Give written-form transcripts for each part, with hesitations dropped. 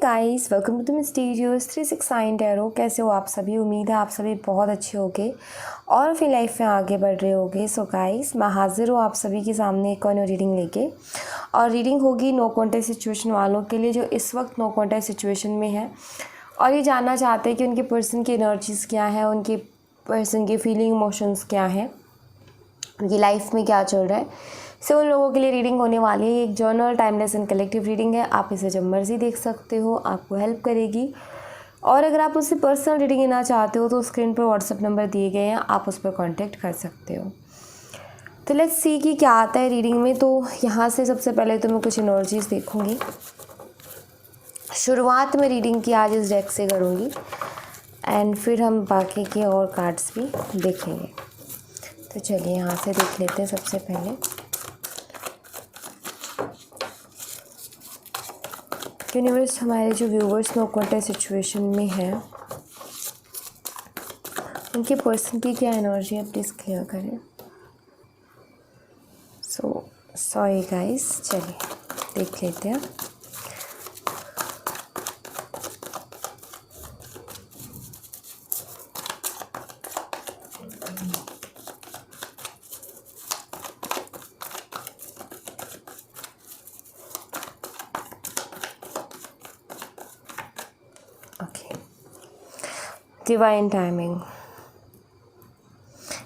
Guys, welcome to the studios 369 tarot. कैसे हो आप सभी? उम्मीद है आप सभी बहुत अच्छे होगे और अपनी लाइफ में आगे बढ़ रहे होगे। सो गाइस, मैं हाजिर हूँ आप सभी के सामने एक और रीडिंग लेके, और रीडिंग होगी नो कॉन्टेक्ट सिचुएशन वालों के लिए जो इस वक्त नो कॉन्टेक्ट सिचुएशन में है और ये जानना चाहते हैं कि उनके पर्सन की एनर्जीज़ क्या है, उनके पर्सन के फीलिंग इमोशंस क्या हैं, उनकी लाइफ में क्या चल रहा है। उन लोगों के लिए रीडिंग होने वाली है। एक journal, timeless and collective reading है। आप इसे जब मर्जी देख सकते हो, आपको हेल्प करेगी। और अगर आप उससे पर्सनल रीडिंग लेना चाहते हो तो स्क्रीन पर व्हाट्सएप नंबर दिए गए हैं, आप उस पर कांटेक्ट कर सकते हो। तो लेट्स सी कि क्या आता है रीडिंग में। तो यहाँ से सबसे पहले तो मैं कुछ एनर्जीज़ देखूँगी। शुरुआत में रीडिंग की आज इस डेक से करूँगी एंड फिर हम बाकी के और कार्ड्स भी देखेंगे। तो चलिए यहाँ से देख लेते हैं सबसे पहले। यूनिवर्स, हमारे जो व्यूवर्स नो कॉन्टेक्ट सिचुएशन में हैं उनके पर्सन की क्या एनर्जी है, प्लीज़ क्लियर करें। सॉरी गाइस, चलिए देख लेते हैं। Divine timing.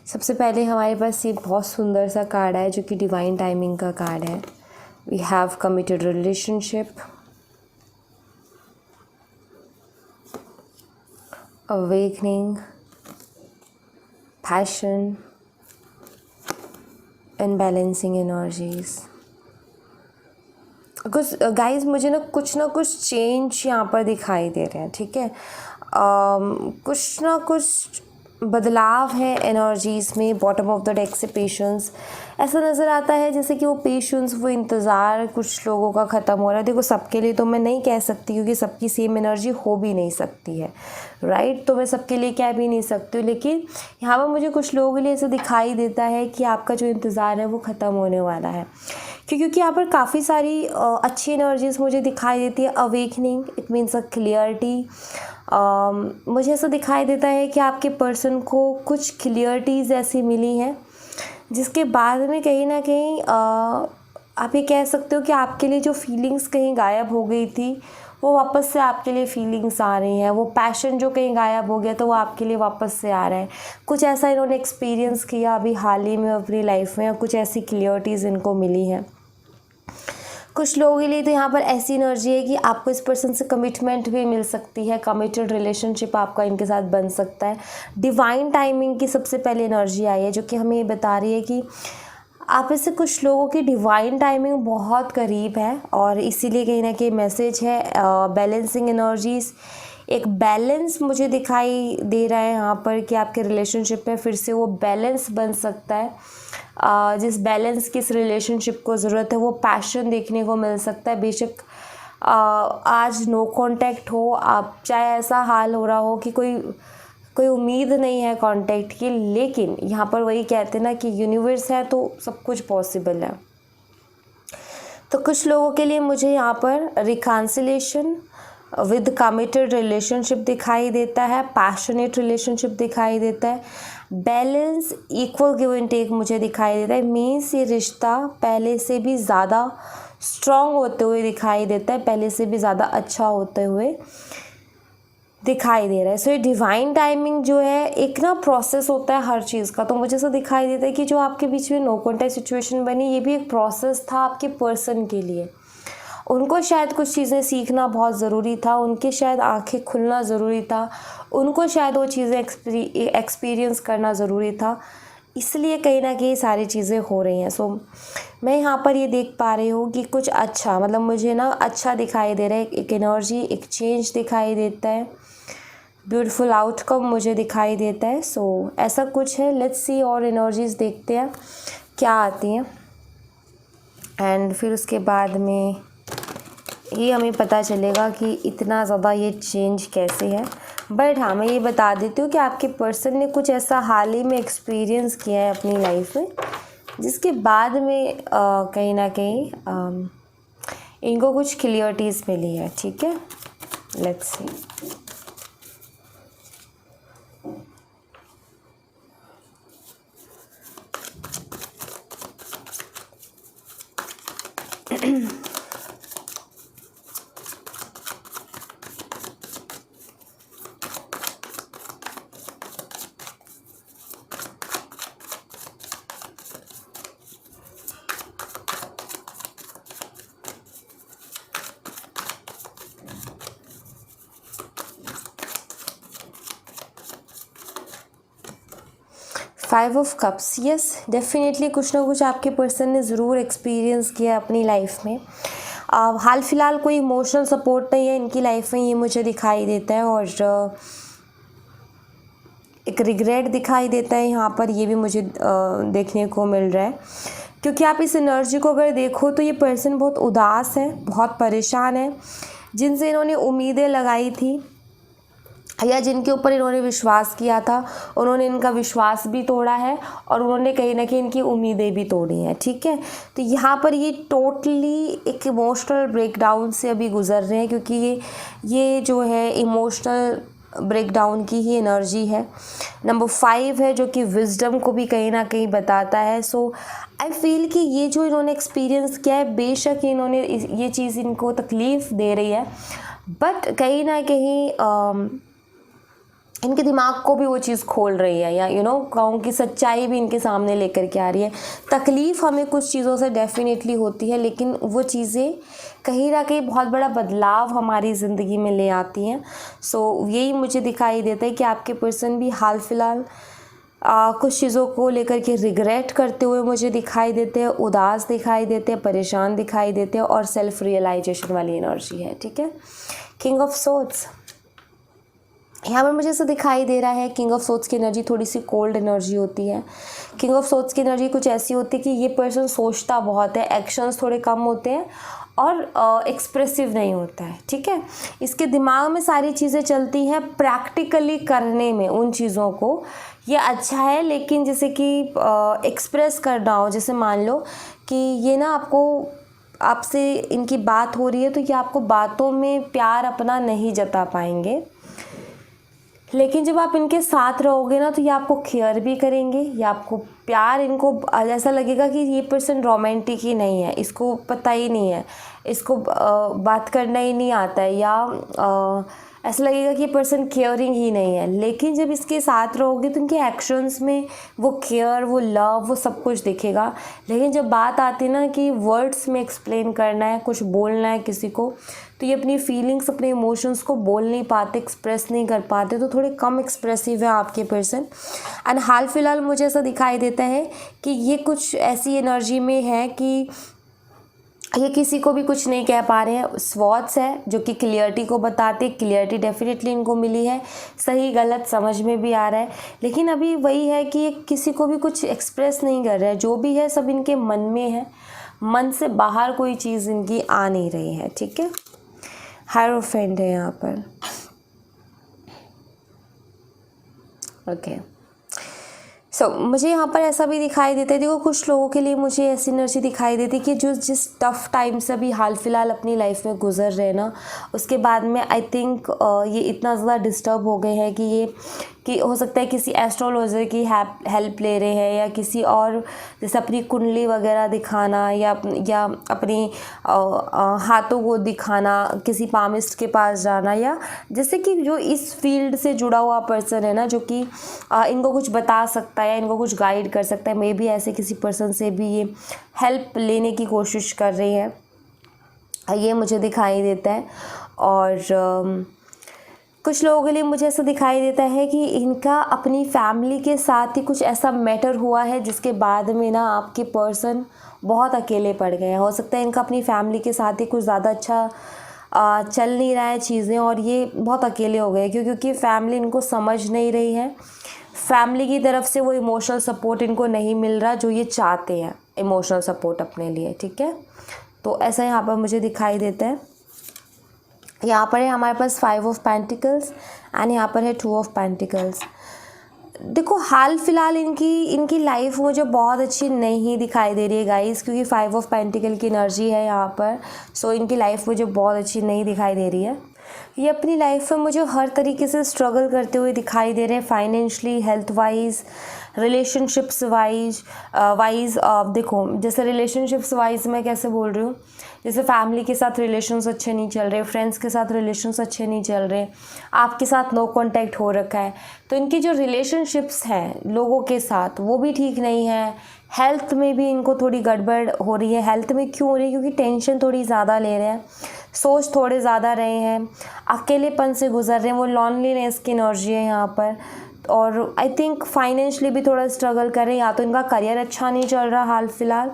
सबसे पहले हमारे पास ये बहुत सुंदर सा कार्ड है जो कि डिवाइन टाइमिंग का कार्ड है। We have committed relationship, awakening, passion and balancing energies. कुछ गाइस, मुझे ना कुछ चेंज यहाँ पर दिखाई दे रहे हैं, ठीक है। कुछ ना कुछ बदलाव है एनर्जीज़ में। बॉटम ऑफ द डेक से पेशेंस ऐसा नज़र आता है जैसे कि वो पेशेंस, वो इंतज़ार कुछ लोगों का ख़त्म हो रहा है। देखो, सबके लिए तो मैं नहीं कह सकती क्योंकि सबकी सेम एनर्जी हो भी नहीं सकती है, राइट। तो मैं सबके लिए कह भी नहीं सकती हूँ, लेकिन यहाँ पर मुझे कुछ लोगों के लिए ऐसा दिखाई देता है कि आपका जो इंतज़ार है वो ख़त्म होने वाला है। क्योंकि यहाँ पर काफ़ी सारी अच्छी एनर्जीज मुझे दिखाई देती है। Awakening, it means a clarity. मुझे ऐसा दिखाई देता है कि आपके पर्सन को कुछ क्लियरिटीज़ ऐसी मिली हैं जिसके बाद में कहीं ना कहीं आप ये कह सकते हो कि आपके लिए जो फीलिंग्स कहीं गायब हो गई थी वो वापस से आपके लिए फीलिंग्स आ रही हैं। वो पैशन जो कहीं गायब हो गया तो वो आपके लिए वापस से आ रहा है। कुछ ऐसा इन्होंने एक्सपीरियंस किया अभी हाल ही में अपनी लाइफ में, और कुछ ऐसी क्लियरिटीज़ इनको मिली हैं। कुछ लोगों के लिए तो यहाँ पर ऐसी एनर्जी है कि आपको इस पर्सन से कमिटमेंट भी मिल सकती है, कमिटेड रिलेशनशिप आपका इनके साथ बन सकता है। डिवाइन टाइमिंग की सबसे पहले एनर्जी आई है जो कि हमें ये बता रही है कि आप इससे कुछ लोगों की डिवाइन टाइमिंग बहुत करीब है, और इसीलिए कहीं ना कहीं मैसेज है बैलेंसिंग एनर्जीज़। एक बैलेंस मुझे दिखाई दे रहा है यहाँ पर कि आपके रिलेशनशिप में फिर से वो बैलेंस बन सकता है। जिस बैलेंस की इस रिलेशनशिप को ज़रूरत है वो पैशन देखने को मिल सकता है। बेशक आज नो कांटेक्ट हो, आप चाहे ऐसा हाल हो रहा हो कि कोई उम्मीद नहीं है कांटेक्ट की, लेकिन यहाँ पर वही कहते हैं ना कि यूनिवर्स है तो सब कुछ पॉसिबल है। तो कुछ लोगों के लिए मुझे यहाँ पर रिकॉन्सिलेशन विद कमिटेड रिलेशनशिप दिखाई देता है, पैशनेट रिलेशनशिप दिखाई देता है, balance, equal give and take मुझे दिखाई देता है। मीन्स ये रिश्ता पहले से भी ज़्यादा स्ट्रॉन्ग होते हुए दिखाई देता है, पहले से भी ज़्यादा अच्छा होते हुए दिखाई दे रहा है। सो ये डिवाइन टाइमिंग जो है एक ना प्रोसेस होता है हर चीज़ का। तो मुझे ऐसा दिखाई देता है कि जो आपके बीच में नो कॉन्टैक्ट सिचुएशन बनी, ये भी एक प्रोसेस था आपके पर्सन के लिए। उनको शायद कुछ चीज़ें सीखना बहुत ज़रूरी था, उनके शायद आंखें खुलना ज़रूरी था, उनको शायद वो चीज़ें एक्सपीरियंस करना ज़रूरी था, इसलिए कहीं ना कहीं सारी चीज़ें हो रही हैं। सो मैं यहाँ पर ये देख पा रही हूँ कि कुछ अच्छा, मतलब मुझे ना अच्छा दिखाई दे रहा है। एक एनर्जी, एक चेंज दिखाई देता है, ब्यूटीफुल आउटकम मुझे दिखाई देता है। सो ऐसा कुछ है। लेट्स सी और एनर्जीज देखते हैं क्या आती हैं, एंड फिर उसके बाद में ये हमें पता चलेगा कि इतना ज़्यादा ये चेंज कैसे है। बट हाँ, मैं ये बता देती हूँ कि आपके पर्सन ने कुछ ऐसा हाल ही में एक्सपीरियंस किया है अपनी लाइफ में जिसके बाद में कहीं ना कहीं इनको कुछ क्लियरिटीज़ मिली है, ठीक है। Let's see. Five of cups, yes definitely कुछ ना कुछ आपके पर्सन ने ज़रूर एक्सपीरियंस किया अपनी लाइफ में। हाल फिलहाल कोई इमोशनल सपोर्ट नहीं है इनकी लाइफ में, ये मुझे दिखाई देता है, और एक रिग्रेट दिखाई देता है यहाँ पर, ये भी मुझे देखने को मिल रहा है। क्योंकि आप इस एनर्जी को अगर देखो तो ये पर्सन बहुत उदास है, बहुत परेशान है, जिनसे इन्होंने उम्मीदें लगाई थी या जिनके ऊपर इन्होंने विश्वास किया था, उन्होंने इनका विश्वास भी तोड़ा है और उन्होंने कहीं ना कहीं इनकी उम्मीदें भी तोड़ी हैं। ठीक है, तो यहाँ पर ये टोटली एक इमोशनल ब्रेकडाउन से अभी गुज़र रहे हैं, क्योंकि ये जो है इमोशनल ब्रेकडाउन की ही एनर्जी है। नंबर 5 है जो कि विजडम को भी कहीं ना कहीं बताता है। सो आई फील कि ये जो इन्होंने एक्सपीरियंस किया है, बेशक इन्होंने ये चीज़ इनको तकलीफ़ दे रही है, बट कहीं ना कहीं इनके दिमाग को भी वो चीज़ खोल रही है, या कहूँ कि सच्चाई भी इनके सामने लेकर के आ रही है। तकलीफ़ हमें कुछ चीज़ों से डेफिनेटली होती है, लेकिन वो चीज़ें कहीं ना कहीं बहुत बड़ा बदलाव हमारी ज़िंदगी में ले आती हैं। सो यही मुझे दिखाई देता है कि आपके पर्सन भी हाल फिलहाल कुछ चीज़ों को लेकर के रिग्रेट करते हुए मुझे दिखाई देते हैं, उदास दिखाई देते हैं, परेशान दिखाई देते हैं, और सेल्फ रियलाइजेशन वाली एनर्जी है। ठीक है, किंग ऑफ सोर्ड्स यहाँ पर मुझे ऐसा दिखाई दे रहा है। किंग ऑफ सोर्ड्स की एनर्जी थोड़ी सी कोल्ड एनर्जी होती है। किंग ऑफ सोर्ड्स की एनर्जी कुछ ऐसी होती है कि ये पर्सन सोचता बहुत है, एक्शंस थोड़े कम होते हैं और एक्सप्रेसिव नहीं होता है। ठीक है, इसके दिमाग में सारी चीज़ें चलती हैं, प्रैक्टिकली करने में उन चीज़ों को ये अच्छा है, लेकिन जैसे कि एक्सप्रेस करना हो, जैसे मान लो कि ये ना आपसे इनकी बात हो रही है, तो ये आपको बातों में प्यार अपना नहीं जता पाएंगे, लेकिन जब आप इनके साथ रहोगे ना तो ये आपको केयर भी करेंगे, या आपको प्यार, इनको ऐसा लगेगा कि ये पर्सन रोमांटिक ही नहीं है, इसको पता ही नहीं है, इसको बात करना ही नहीं आता है, या ऐसा लगेगा कि ये पर्सन केयरिंग ही नहीं है। लेकिन जब इसके साथ रहोगे तो इनके एक्शंस में वो केयर, वो लव, वो सब कुछ दिखेगा। लेकिन जब बात आती है ना कि वर्ड्स में एक्सप्लेन करना है, कुछ बोलना है किसी को, तो ये अपनी फीलिंग्स, अपने इमोशंस को बोल नहीं पाते, एक्सप्रेस नहीं कर पाते, तो थोड़े कम एक्सप्रेसिव है आपके पर्सन। एंड हाल फिलहाल मुझे ऐसा दिखाई देता है कि ये कुछ ऐसी एनर्जी में है कि ये किसी को भी कुछ नहीं कह पा रहे हैं। स्वॉट्स है जो कि क्लियरिटी को बताते, क्लियरिटी डेफिनेटली इनको मिली है, सही गलत समझ में भी आ रहा है, लेकिन अभी वही है कि ये किसी को भी कुछ एक्सप्रेस नहीं कर रहे हैं। जो भी है सब इनके मन में है, मन से बाहर कोई चीज़ इनकी आ नहीं रही है। ठीक है, हायरोफेंट है यहाँ पर। ओके, सो मुझे यहाँ पर ऐसा भी दिखाई देता है, देखो कुछ लोगों के लिए मुझे ऐसी एनर्जी दिखाई देती है कि जो जिस टफ़ टाइम से अभी हाल फिलहाल अपनी लाइफ में गुजर रहे हैं ना, उसके बाद में आई थिंक ये इतना ज़्यादा डिस्टर्ब हो गए हैं कि हो सकता है किसी एस्ट्रोलॉजर की हेल्प ले रहे हैं, या किसी और जैसे अपनी कुंडली वगैरह दिखाना, या अपनी हाथों को दिखाना, किसी पामिस्ट के पास जाना, या जैसे कि जो इस फील्ड से जुड़ा हुआ पर्सन है ना, जो कि इनको कुछ बता सकता है या इनको कुछ गाइड कर सकता है, मे बी ऐसे किसी पर्सन से भी ये हेल्प लेने की कोशिश कर रही है, ये मुझे दिखाई देता है। और कुछ लोगों के लिए मुझे ऐसा दिखाई देता है कि इनका अपनी फैमिली के साथ ही कुछ ऐसा मैटर हुआ है जिसके बाद में ना आपके पर्सन बहुत अकेले पड़ गए हैं। हो सकता है इनका अपनी फैमिली के साथ ही कुछ ज़्यादा अच्छा चल नहीं रहा है चीज़ें, और ये बहुत अकेले हो गए क्योंकि फैमिली इनको समझ नहीं रही है, फैमिली की तरफ से वो इमोशनल सपोर्ट इनको नहीं मिल रहा जो ये चाहते हैं, इमोशनल सपोर्ट अपने लिए। ठीक है, तो ऐसा यहाँ पर मुझे दिखाई देता है। यहाँ पर है हमारे पास 5 ऑफ पेंटिकल्स एंड यहाँ पर है 2 ऑफ पेंटिकल्स। देखो हाल फिलहाल इनकी लाइफ मुझे बहुत अच्छी नहीं दिखाई दे रही है गाइस, क्योंकि 5 ऑफ पेंटिकल की एनर्जी है यहाँ पर। सो इनकी लाइफ मुझे बहुत अच्छी नहीं दिखाई दे रही है। ये अपनी लाइफ में मुझे हर तरीके से स्ट्रगल करते हुए दिखाई दे रहे हैं, financially, health wise, relationships wise. देखो जैसे रिलेशनशिप्स वाइज मैं कैसे बोल रही हूँ, जैसे फैमिली के साथ रिलेशंस अच्छे नहीं चल रहे, फ्रेंड्स के साथ रिलेशंस अच्छे नहीं चल रहे, आपके साथ नो कांटेक्ट हो रखा है, तो इनकी जो रिलेशनशिप्स हैं लोगों के साथ वो भी ठीक नहीं है। हेल्थ में भी इनको थोड़ी गड़बड़ हो रही है। हेल्थ में क्यों हो रही है? क्योंकि टेंशन थोड़ी ज़्यादा ले रहे हैं, सोच थोड़े ज़्यादा रहे हैं, अकेलेपन से गुजर रहे हैं, वो लॉनलीनेस की एनर्जी है यहाँ पर। और आई थिंक फाइनेंशली भी थोड़ा स्ट्रगल कर रहे हैं, या तो इनका करियर अच्छा नहीं चल रहा हाल फिलहाल,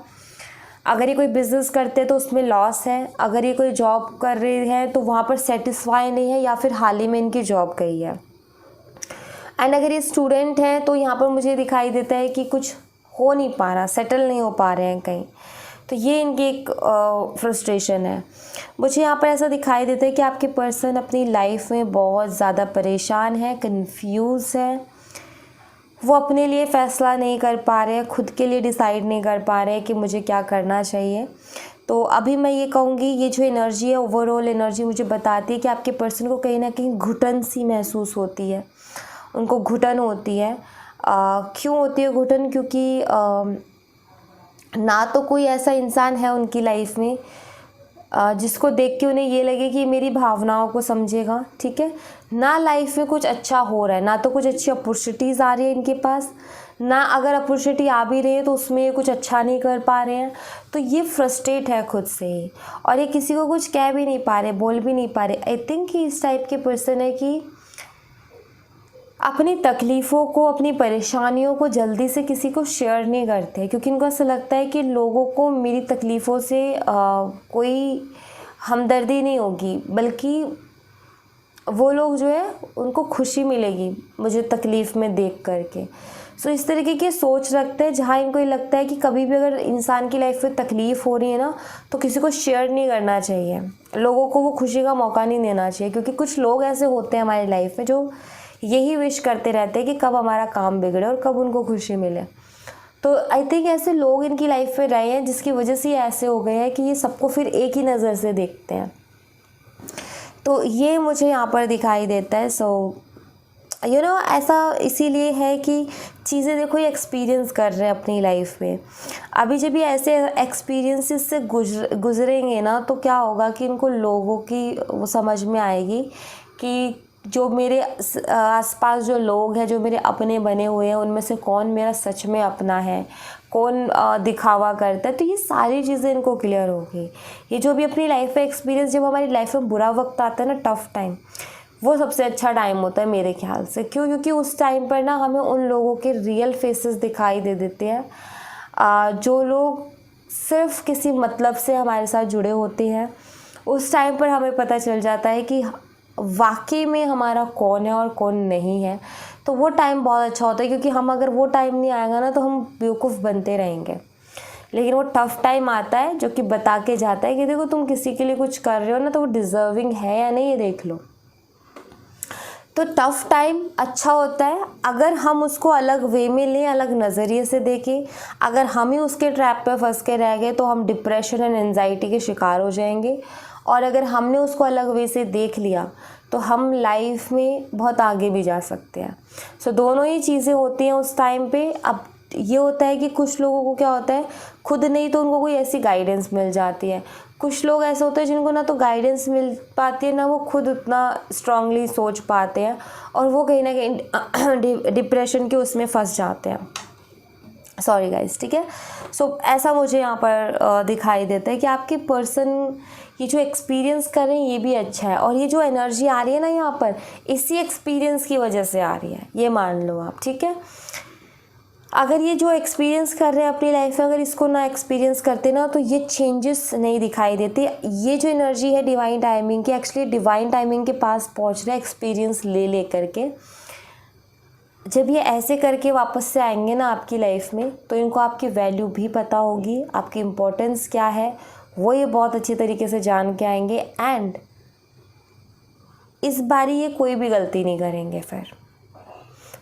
अगर ये कोई बिज़नेस करते हैं तो उसमें लॉस है, अगर ये कोई जॉब कर रहे हैं तो वहाँ पर सेटिस्फाई नहीं है, या फिर हाल ही में इनकी जॉब गई है। एंड अगर ये स्टूडेंट हैं तो यहाँ पर मुझे दिखाई देता है कि कुछ हो नहीं पा रहा, सेटल नहीं हो पा रहे हैं कहीं, तो ये इनकी एक फ्रस्ट्रेशन है। मुझे यहाँ पर ऐसा दिखाई देता है कि आपके पर्सन अपनी लाइफ में बहुत ज़्यादा परेशान है, कंफ्यूज है, वो अपने लिए फ़ैसला नहीं कर पा रहे हैं, खुद के लिए डिसाइड नहीं कर पा रहे हैं कि मुझे क्या करना चाहिए। तो अभी मैं ये कहूँगी, ये जो एनर्जी है, ओवरऑल एनर्जी मुझे बताती है कि आपके पर्सन को कहीं ना कहीं घुटन सी महसूस होती है, उनको घुटन होती है। क्यों होती है घुटन? क्योंकि ना तो कोई ऐसा इंसान है उनकी लाइफ में जिसको देख के उन्हें ये लगे कि मेरी भावनाओं को समझेगा, ठीक है, ना लाइफ में कुछ अच्छा हो रहा है, ना तो कुछ अच्छी अपॉर्चुनिटीज़ आ रही है इनके पास, ना अगर अपॉर्चुनिटी आ भी रही है तो उसमें ये कुछ अच्छा नहीं कर पा रहे हैं। तो ये फ्रस्ट्रेट है खुद से ही, और ये किसी को कुछ कह भी नहीं पा रहे, बोल भी नहीं पा रहे। आई थिंक कि इस टाइप के पर्सन है कि अपनी तकलीफ़ों को, अपनी परेशानियों को जल्दी से किसी को शेयर नहीं करते, क्योंकि इनको ऐसा लगता है कि लोगों को मेरी तकलीफ़ों से कोई हमदर्दी नहीं होगी, बल्कि वो लोग जो है उनको खुशी मिलेगी मुझे तकलीफ़ में देख करके। सो इस तरीके की सोच रखते हैं, जहाँ इनको ये लगता है कि कभी भी अगर इंसान की लाइफ में तकलीफ़ हो रही है ना, तो किसी को शेयर नहीं करना चाहिए, लोगों को वो खुशी का मौका नहीं देना चाहिए, क्योंकि कुछ लोग ऐसे होते हैं हमारी लाइफ में जो यही विश करते रहते हैं कि कब हमारा काम बिगड़े और कब उनको खुशी मिले। तो आई थिंक ऐसे लोग इनकी लाइफ में रहे हैं, जिसकी वजह से ये ऐसे हो गए हैं कि ये सबको फिर एक ही नज़र से देखते हैं। तो ये मुझे यहाँ पर दिखाई देता है। सो यू नो ऐसा इसीलिए है कि चीज़ें देखो ये एक्सपीरियंस कर रहे हैं अपनी लाइफ में। अभी जब ये ऐसे एक्सपीरियंसेस से गुजरेंगे ना, तो क्या होगा कि इनको लोगों की वो समझ में आएगी कि जो मेरे आसपास जो लोग हैं, जो मेरे अपने बने हुए हैं, उनमें से कौन मेरा सच में अपना है, कौन दिखावा करता है। तो ये सारी चीज़ें इनको क्लियर होगी। ये जो भी अपनी लाइफ में एक्सपीरियंस, जब हमारी लाइफ में बुरा वक्त आता है ना, टफ़ टाइम, वो सबसे अच्छा टाइम होता है मेरे ख्याल से। क्यों? क्योंकि उस टाइम पर ना हमें उन लोगों के रियल फेसेस दिखाई दे देते हैं जो लोग सिर्फ किसी मतलब से हमारे साथ जुड़े होते हैं। उस टाइम पर हमें पता चल जाता है कि वाकई में हमारा कौन है और कौन नहीं है। तो वो टाइम बहुत अच्छा होता है, क्योंकि हम अगर वो टाइम नहीं आएगा ना, तो हम बेवकूफ़ बनते रहेंगे। लेकिन वो टफ़ टाइम आता है जो कि बता के जाता है कि देखो तुम किसी के लिए कुछ कर रहे हो ना, तो वो डिज़र्विंग है या नहीं, ये देख लो। तो टफ़ टाइम अच्छा होता है अगर हम उसको अलग वे में लें, अलग नज़रिए से देखें। अगर हम ही उसके ट्रैप पे फंस के रह गए तो हम डिप्रेशन एंड एंजाइटी के शिकार हो जाएंगे, और अगर हमने उसको अलग वे से देख लिया तो हम लाइफ में बहुत आगे भी जा सकते हैं। सो दोनों ही चीज़ें होती हैं उस टाइम पे। अब ये होता है कि कुछ लोगों को क्या होता है, खुद नहीं तो उनको कोई ऐसी गाइडेंस मिल जाती है। कुछ लोग ऐसे होते हैं जिनको ना तो गाइडेंस मिल पाती है, ना वो खुद उतना स्ट्रांगली सोच पाते हैं, और वो कहीं ना कहीं डिप्रेशन के उसमें फंस जाते हैं। सॉरी गाइस, ठीक है। सो ऐसा मुझे यहाँ पर दिखाई देता है कि आपके पर्सन ये जो एक्सपीरियंस कर रहे हैं ये भी अच्छा है, और ये जो एनर्जी आ रही है ना यहाँ पर, इसी एक्सपीरियंस की वजह से आ रही है, ये मान लो आप, ठीक है। अगर ये जो एक्सपीरियंस कर रहे हैं अपनी लाइफ में, अगर इसको ना एक्सपीरियंस करते ना, तो ये चेंजेस नहीं दिखाई देते। ये जो एनर्जी है डिवाइन टाइमिंग की, एक्चुअली डिवाइन टाइमिंग के पास पहुँच रहे हैं एक्सपीरियंस ले करके। जब ये ऐसे करके वापस से आएंगे ना आपकी लाइफ में, तो इनको आपकी वैल्यू भी पता होगी, आपकी इम्पोर्टेंस क्या है वो ये बहुत अच्छी तरीके से जान के आएंगे। एंड इस बारी ये कोई भी गलती नहीं करेंगे फिर।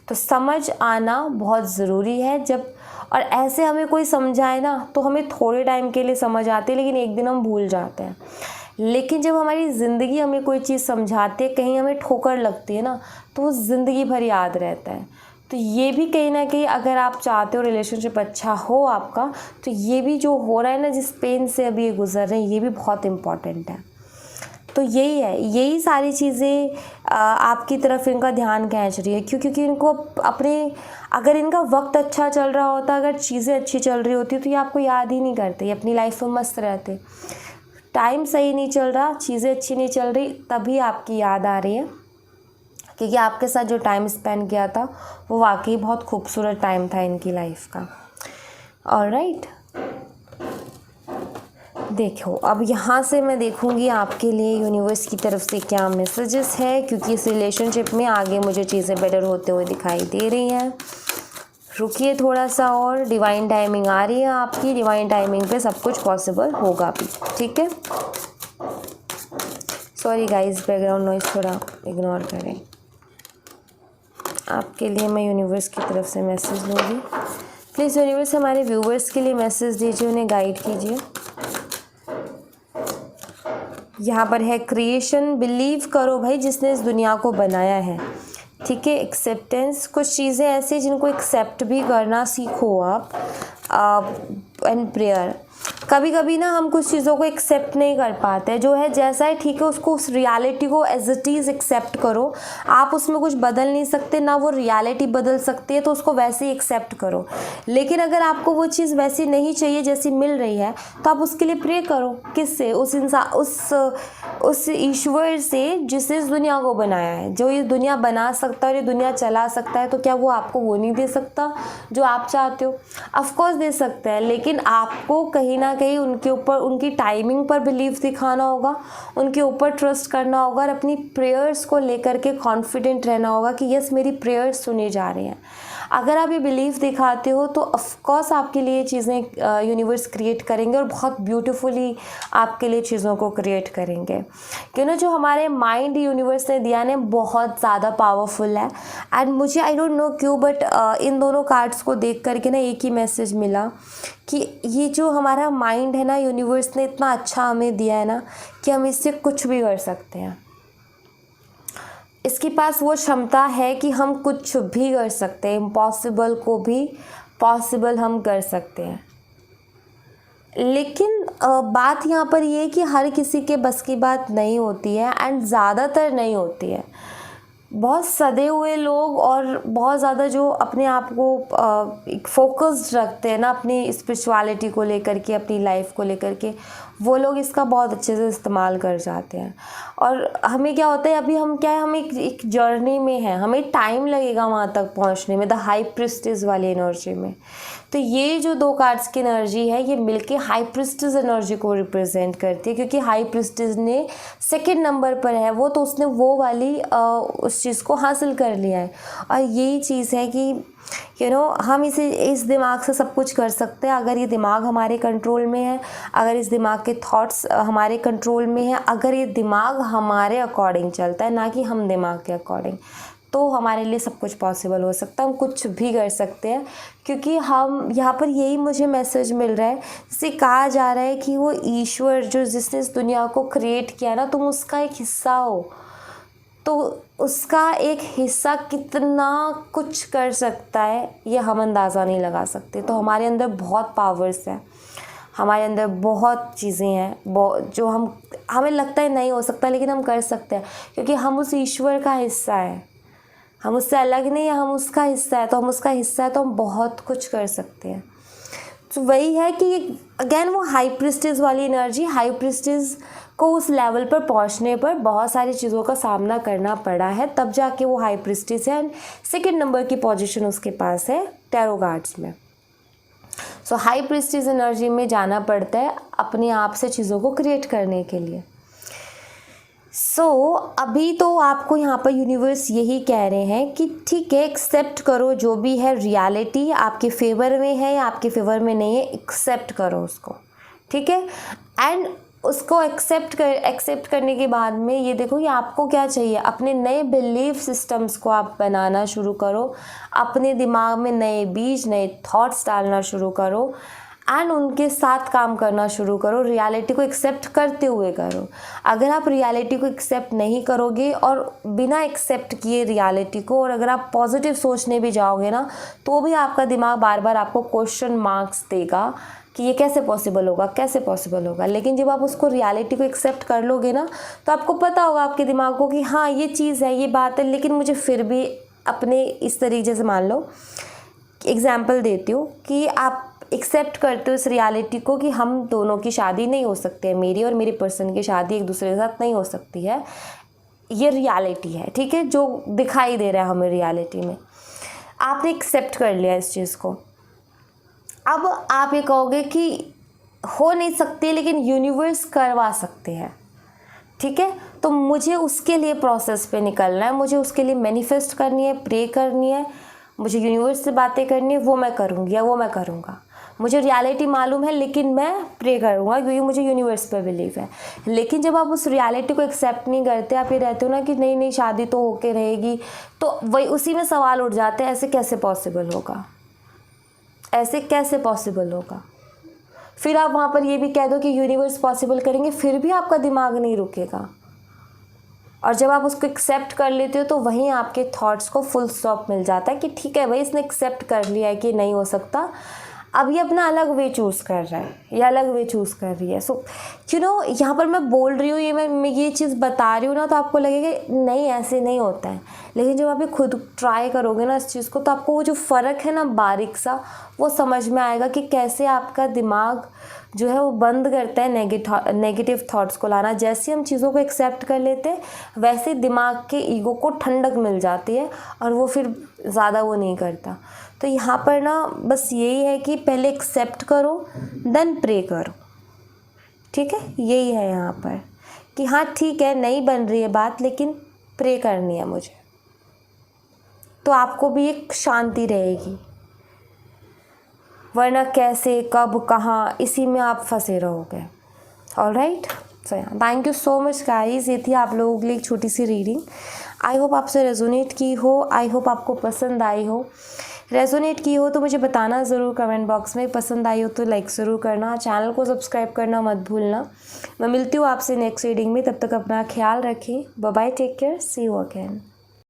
तो समझ आना बहुत ज़रूरी है। जब और ऐसे हमें कोई समझाए ना, तो हमें थोड़े टाइम के लिए समझ आती है, लेकिन एक दिन हम भूल जाते हैं। लेकिन जब हमारी ज़िंदगी हमें कोई चीज़ समझाती है, कहीं हमें ठोकर लगती है ना, तो वो ज़िंदगी भर याद रहता है। तो ये भी कहीं ना कहीं अगर आप चाहते हो रिलेशनशिप अच्छा हो आपका, तो ये भी जो हो रहा है ना, जिस पेन से अभी ये गुजर रहे हैं, ये भी बहुत इम्पॉर्टेंट है। तो यही है, यही सारी चीज़ें आपकी तरफ इनका ध्यान खींच रही है। क्योंकि इनको अपने, अगर इनका वक्त अच्छा चल रहा होता, अगर चीज़ें अच्छी चल रही होती, तो ये आपको याद ही नहीं करते, ये अपनी लाइफ में मस्त रहते। टाइम सही नहीं चल रहा, चीज़ें अच्छी नहीं चल रही, तभी आपकी याद आ रही है, क्योंकि आपके साथ जो टाइम स्पेंड किया था वो वाकई बहुत खूबसूरत टाइम था इनकी लाइफ का। ऑलराइट, देखो अब यहाँ से मैं देखूँगी आपके लिए यूनिवर्स की तरफ से क्या मैसेजेस है, क्योंकि इस रिलेशनशिप में आगे मुझे चीज़ें बेटर होते हुए दिखाई दे रही हैं। रुकिए थोड़ा सा और, डिवाइन टाइमिंग आ रही है आपकी, डिवाइन टाइमिंग पे सब कुछ पॉसिबल होगा भी, ठीक है। सॉरी गाइस, बैकग्राउंड नॉइस थोड़ा इग्नोर करें। आपके लिए मैं यूनिवर्स की तरफ से मैसेज लूँगी। प्लीज़ यूनिवर्स हमारे व्यूवर्स के लिए मैसेज दीजिए, उन्हें गाइड कीजिए। यहाँ पर है क्रिएशन, बिलीव करो भाई जिसने इस दुनिया को बनाया है, ठीक है। एक्सेप्टेंस, कुछ चीज़ें ऐसी जिनको एक्सेप्ट भी करना सीखो आप। एंड प्रेयर, कभी कभी ना हम कुछ चीज़ों को एक्सेप्ट नहीं कर पाते, जो है जैसा है ठीक है, उसको, उस रियलिटी को एज इट इज़ एक्सेप्ट करो। आप उसमें कुछ बदल नहीं सकते, ना वो रियलिटी बदल सकती है, तो उसको वैसे ही एक्सेप्ट करो। लेकिन अगर आपको वो चीज़ वैसी नहीं चाहिए जैसी मिल रही है, तो आप उसके लिए प्रे करो। किससे? उस इंसान, उस ईश्वर से जिसने इस दुनिया को बनाया है, जो ये दुनिया बना सकता है और ये दुनिया चला सकता है। तो क्या वो आपको वो नहीं दे सकता जो आप चाहते हो? ऑफकोर्स दे सकता है, लेकिन आपको कहीं ना कहीं उनके ऊपर, उनकी टाइमिंग पर बिलीव दिखाना होगा, उनके ऊपर ट्रस्ट करना होगा, और अपनी प्रेयर्स को लेकर के कॉन्फिडेंट रहना होगा कि यस मेरी प्रेयर्स सुनी जा रही हैं। अगर आप ये बिलीव दिखाते हो तो ऑफकोर्स आपके लिए चीज़ें यूनिवर्स क्रिएट करेंगे, और बहुत ब्यूटीफुली आपके लिए चीज़ों को क्रिएट करेंगे। क्यों ना, जो हमारे माइंड यूनिवर्स ने दिया ना, बहुत ज़्यादा पावरफुल है। एंड मुझे आई डोंट नो क्यों, बट इन दोनों कार्ड्स को देख करके ना एक ही मैसेज मिला कि ये जो हमारा माइंड है ना, यूनिवर्स ने इतना अच्छा हमें दिया है ना, कि हम इससे कुछ भी कर सकते हैं। इसके पास वो क्षमता है कि हम कुछ भी कर सकते हैं, इम्पॉसिबल को भी पॉसिबल हम कर सकते हैं। लेकिन बात यहाँ पर ये है कि हर किसी के बस की बात नहीं होती है, एंड ज़्यादातर नहीं होती है। बहुत सदे हुए लोग और बहुत ज़्यादा जो अपने आप को एक फोकस्ड रखते हैं ना अपनी स्पिरिचुअलिटी को लेकर के, अपनी लाइफ को लेकर के, वो लोग इसका बहुत अच्छे से इस्तेमाल कर जाते हैं। और हमें क्या होता है, अभी हम क्या है, हम एक जर्नी में हैं, हमें टाइम लगेगा वहाँ तक पहुँचने में, द हाई प्रिस्टिस वाली एनर्जी में। तो ये जो दो कार्ड्स की एनर्जी है, ये मिलके हाई प्रिस्टिस एनर्जी को रिप्रेजेंट करती है, क्योंकि हाई प्रिस्टिस ने सेकंड नंबर पर है वो, तो उसने वो वाली उस चीज़ को हासिल कर लिया है। और यही चीज़ है कि हम इस दिमाग से सब कुछ कर सकते हैं, अगर ये दिमाग हमारे कंट्रोल में है, अगर इस दिमाग के थॉट्स हमारे कंट्रोल में है, अगर ये दिमाग हमारे अकॉर्डिंग चलता है, ना कि हम दिमाग के अकॉर्डिंग, तो हमारे लिए सब कुछ पॉसिबल हो सकता है, हम कुछ भी कर सकते हैं। क्योंकि हम यहाँ पर यही मुझे मैसेज मिल रहा है, जिससे कहा जा रहा है कि वो ईश्वर जो जिसने इस दुनिया को क्रिएट किया ना, तुम उसका एक हिस्सा हो। तो उसका एक हिस्सा कितना कुछ कर सकता है, ये हम अंदाज़ा नहीं लगा सकते। तो हमारे अंदर बहुत पावर्स हैं, हमारे अंदर बहुत चीज़ें हैं जो हमें लगता है नहीं हो सकता, लेकिन हम कर सकते हैं, क्योंकि हम उस ईश्वर का हिस्सा है। हम उससे अलग नहीं है, हम उसका हिस्सा है। तो हम उसका हिस्सा है, तो हम बहुत कुछ कर सकते हैं। तो वही है कि अगेन वो हाई प्रिस्टिस वाली एनर्जी, हाई प्रिस्टिस को उस लेवल पर पहुंचने पर बहुत सारी चीज़ों का सामना करना पड़ा है, तब जाके वो हाई प्रिस्टिस है। एंड सेकेंड नंबर की पोजीशन उसके पास है टैरो कार्ड्स में। सो हाई प्रिस्टिस एनर्जी में जाना पड़ता है अपने आप से चीज़ों को क्रिएट करने के लिए। अभी तो आपको यहाँ पर यूनिवर्स यही कह रहे हैं कि ठीक है, एक्सेप्ट करो जो भी है, रियलिटी आपके फेवर में है या आपके फेवर में नहीं है, एक्सेप्ट करो उसको, ठीक है। एंड उसको एक्सेप्ट करने के बाद में ये देखो कि आपको क्या चाहिए, अपने नए बिलीफ सिस्टम्स को आप बनाना शुरू करो, अपने दिमाग में नए बीज, नए थॉट्स डालना शुरू करो। एंड उनके साथ काम करना शुरू करो, रियलिटी को एक्सेप्ट करते हुए करो। अगर आप रियलिटी को एक्सेप्ट नहीं करोगे और बिना एक्सेप्ट किए रियलिटी को, और अगर आप पॉजिटिव सोचने भी जाओगे ना, तो भी आपका दिमाग बार बार आपको क्वेश्चन मार्क्स देगा कि ये कैसे पॉसिबल होगा, कैसे पॉसिबल होगा। लेकिन जब आप उसको रियलिटी को एक्सेप्ट कर लोगे ना, तो आपको पता होगा आपके दिमाग को कि हाँ ये चीज़ है, ये बात है, लेकिन मुझे फिर भी अपने इस तरीके से, मान लो एग्जाम्पल देती हूँ कि आप एक्सेप्ट करते हो इस रियलिटी को कि हम दोनों की शादी नहीं हो सकती है, मेरी और मेरे पर्सन की शादी एक दूसरे के साथ नहीं हो सकती है, ये रियलिटी है, ठीक है, जो दिखाई दे रहा है हमें रियलिटी में। आपने एक्सेप्ट कर लिया इस चीज़ को। अब आप ये कहोगे कि हो नहीं सकती, लेकिन यूनिवर्स करवा सकते हैं, ठीक है, तो मुझे उसके लिए प्रोसेस पे निकलना है, मुझे उसके लिए मैनिफेस्ट करनी है, प्रे करनी है, मुझे यूनिवर्स से बातें करनी है, वो मैं करूँगी या वो मैं करूँगा। मुझे रियलिटी मालूम है, लेकिन मैं प्रे करूँगा क्योंकि मुझे यूनिवर्स पर बिलीव है। लेकिन जब आप उस रियलिटी को एक्सेप्ट नहीं करते, आप ये रहते हो ना कि नहीं नहीं शादी तो होके रहेगी, तो वही उसी में सवाल उठ जाते हैं, ऐसे कैसे पॉसिबल होगा, ऐसे कैसे पॉसिबल होगा। फिर आप वहाँ पर ये भी कह दो कि यूनिवर्स पॉसिबल करेंगे, फिर भी आपका दिमाग नहीं रुकेगा। और जब आप उसको एक्सेप्ट कर लेते हो, तो वहीं आपके थॉट्स को फुल स्टॉप मिल जाता है कि ठीक है भाई, इसने एक्सेप्ट कर लिया है कि नहीं हो सकता, अब ये अपना अलग वे चूज़ कर रहा है या अलग वे चूज़ कर रही है। सो यहाँ पर मैं बोल रही हूँ, ये मैं ये चीज़ बता रही हूँ ना, तो आपको लगेगा नहीं ऐसे नहीं होता है, लेकिन जब आप ये खुद ट्राई करोगे ना इस चीज़ को, तो आपको वो जो फ़र्क है ना बारीक सा, वो समझ में आएगा कि कैसे आपका दिमाग जो है वो बंद करता है नेगेटिव थॉट्स को लाना। जैसे हम चीज़ों को एक्सेप्ट कर लेते हैं, वैसे दिमाग के ईगो को ठंडक मिल जाती है और वो फिर ज़्यादा वो नहीं करता। तो यहाँ पर ना बस यही है कि पहले एक्सेप्ट करो, देन प्रे करो, ठीक है, यही है यहाँ पर कि हाँ ठीक है, नहीं बन रही है बात, लेकिन प्रे करनी है मुझे, तो आपको भी एक शांति रहेगी। वरना कैसे, कब, कहाँ, इसी में आप फंसे रहोगे। Alright, so thank you so much guys, ये थी आप लोगों के लिए एक छोटी सी रीडिंग। आई होप आपसे रेजोनेट की हो, आई होप आपको पसंद आई हो। रेजोनेट की हो तो मुझे बताना ज़रूर कमेंट बॉक्स में, पसंद आई हो तो लाइक ज़रूर करना, चैनल को सब्सक्राइब करना मत भूलना। मैं मिलती हूँ आपसे नेक्स्ट रीडिंग में, तब तक अपना ख्याल रखें। Bye bye, take care, see you again.